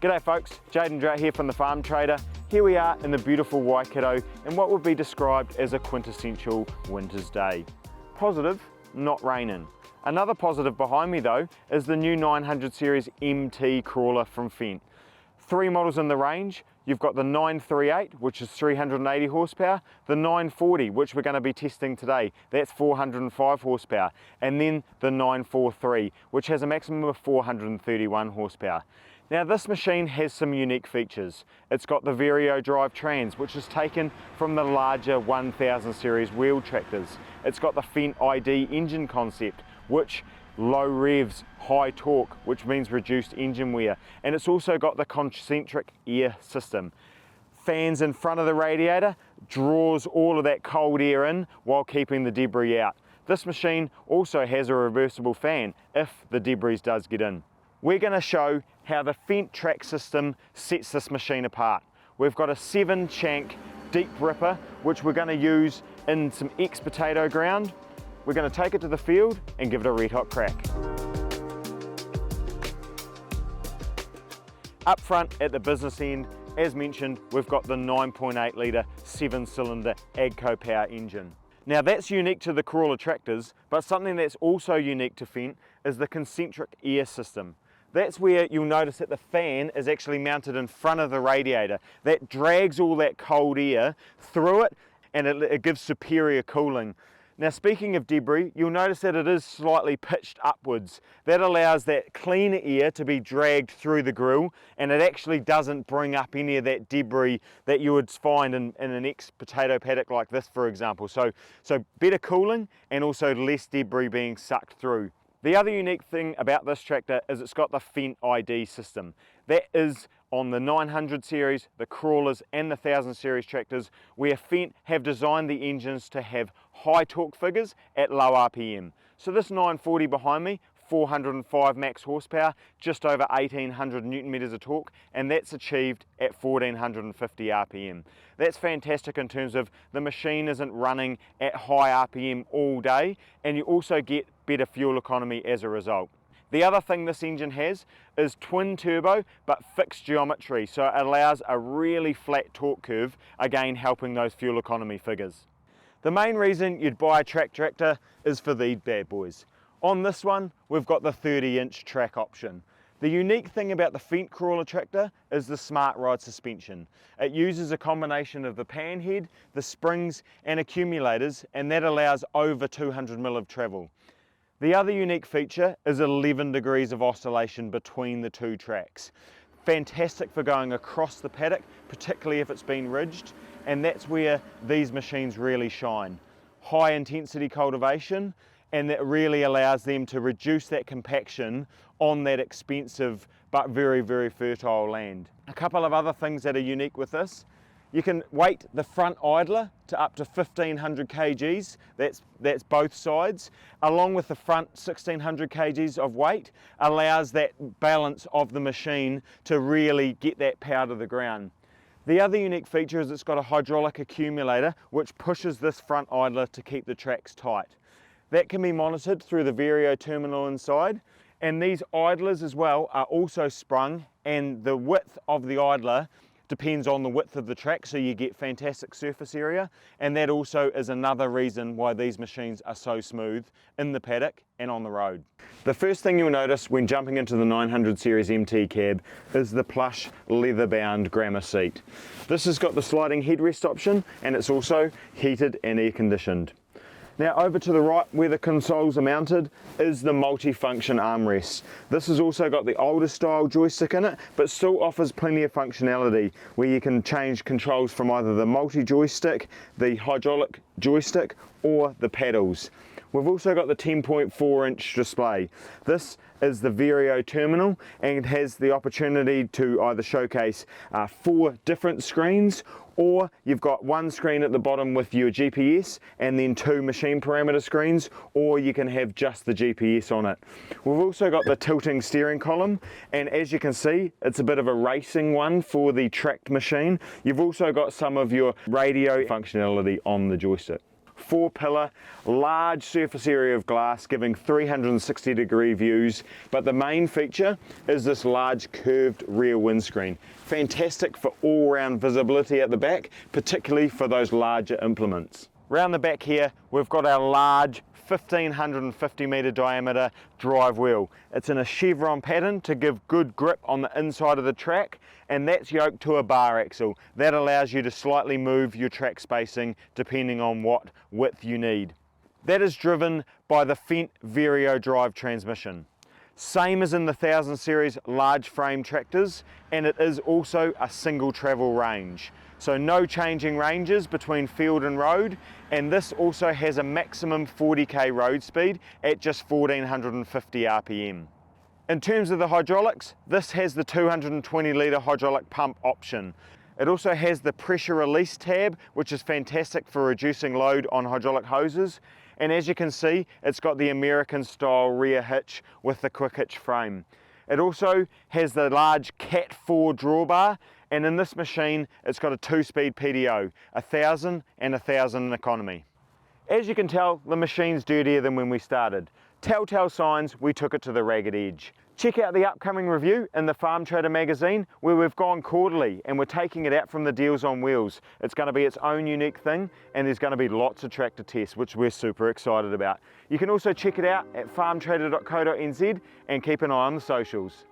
G'day folks, Jaden Drat here from the Farm Trader. Here we are in the beautiful Waikato in what would be described as a quintessential winter's day. Positive, not raining. Another positive behind me though is the new 900 series MT crawler from Fendt. 3 models in the range. You've got the 938, which is 380 horsepower, the 940, which we're going to be testing today, that's 405 horsepower, and then the 943, which has a maximum of 431 horsepower. Now this machine has some unique features. It's got the Vario drive trans, which is taken from the larger 1000 series wheel tractors. It's got the Fendt ID engine concept, which low revs, high torque, which means reduced engine wear. And it's also got the concentric air system. Fans in front of the radiator draws all of that cold air in while keeping the debris out. This machine also has a reversible fan if the debris does get in. We're going to show how the Fendt track system sets this machine apart. We've got a 7-shank deep ripper, which we're going to use in some ex-potato ground. We're going to take it to the field and give it a red hot crack. Up front at the business end, as mentioned, we've got the 9.8 litre 7-cylinder AGCO power engine. Now that's unique to the crawler tractors, but something that's also unique to Fendt is the concentric air system. That's where you'll notice that the fan is actually mounted in front of the radiator. That drags all that cold air through it and it gives superior cooling. Now speaking of debris, you'll notice that it is slightly pitched upwards. That allows that clean air to be dragged through the grill, and it actually doesn't bring up any of that debris that you would find in an ex-potato paddock like this, for example. So better cooling and also less debris being sucked through. The other unique thing about this tractor is it's got the Fendt ID system. That is on the 900 series, the crawlers and the 1000 series tractors, where Fendt have designed the engines to have high torque figures at low RPM. So this 940 behind me, 405 max horsepower, just over 1800 newton meters of torque, and that's achieved at 1450 RPM. That's fantastic in terms of the machine isn't running at high RPM all day, and you also get better fuel economy as a result. The other thing this engine has is twin turbo but fixed geometry, so it allows a really flat torque curve, again helping those fuel economy figures. The main reason you'd buy a track tractor is for these bad boys. On this one, we've got the 30-inch track option. The unique thing about the Fendt crawler tractor is the smart ride suspension. It uses a combination of the pan head, the springs and accumulators, and that allows over 200 mil of travel. The other unique feature is 11 degrees of oscillation between the two tracks. Fantastic for going across the paddock, particularly if it's been ridged, and that's where these machines really shine. High intensity cultivation, and that really allows them to reduce that compaction on that expensive but very, very fertile land. A couple of other things that are unique with this: you can weight the front idler to up to 1500 kgs, that's both sides, along with the front 1600 kgs of weight, allows that balance of the machine to really get that power to the ground. The other unique feature is it's got a hydraulic accumulator which pushes this front idler to keep the tracks tight. That can be monitored through the Vario terminal inside, and these idlers as well are also sprung, and the width of the idler depends on the width of the track, so you get fantastic surface area, and that also is another reason why these machines are so smooth in the paddock and on the road. The first thing you'll notice when jumping into the 900 series MT cab is the plush leather-bound grandma seat. This has got the sliding headrest option, and it's also heated and air conditioned. Now over to the right where the consoles are mounted is the multi-function armrest. This has also got the older style joystick in it, but still offers plenty of functionality where you can change controls from either the multi-joystick, the hydraulic joystick, or the paddles. We've also got the 10.4-inch display. This is the Vario terminal and has the opportunity to either showcase 4 different screens, or you've got one screen at the bottom with your GPS and then 2 machine parameter screens, or you can have just the GPS on it. We've also got the tilting steering column, and as you can see, it's a bit of a racing one for the tracked machine. You've also got some of your radio functionality on the joystick. 4-pillar, large surface area of glass giving 360-degree views, but the main feature is this large curved rear windscreen. Fantastic for all-round visibility at the back, particularly for those larger implements. Round the back here, we've got our large 1550 metre diameter drive wheel. It's in a chevron pattern to give good grip on the inside of the track, and that's yoked to a bar axle. That allows you to slightly move your track spacing depending on what width you need. That is driven by the Fendt Vario drive transmission. Same as in the 1000 series large frame tractors, and it is also a single travel range. So no changing ranges between field and road, and this also has a maximum 40k road speed at just 1450 RPM. In terms of the hydraulics, this has the 220 litre hydraulic pump option. It also has the pressure release tab, which is fantastic for reducing load on hydraulic hoses. And as you can see, it's got the American style rear hitch with the quick hitch frame. It also has the large Cat 4 drawbar, and in this machine it's got a 2-speed PDO, 1000 and 1000 in economy. As you can tell, the machine's dirtier than when we started. Telltale signs we took it to the ragged edge. Check out the upcoming review in the Farm Trader magazine, where we've gone quarterly and we're taking it out from the Deals on Wheels. It's going to be its own unique thing, and there's going to be lots of tractor tests, which we're super excited about. You can also check it out at farmtrader.co.nz and keep an eye on the socials.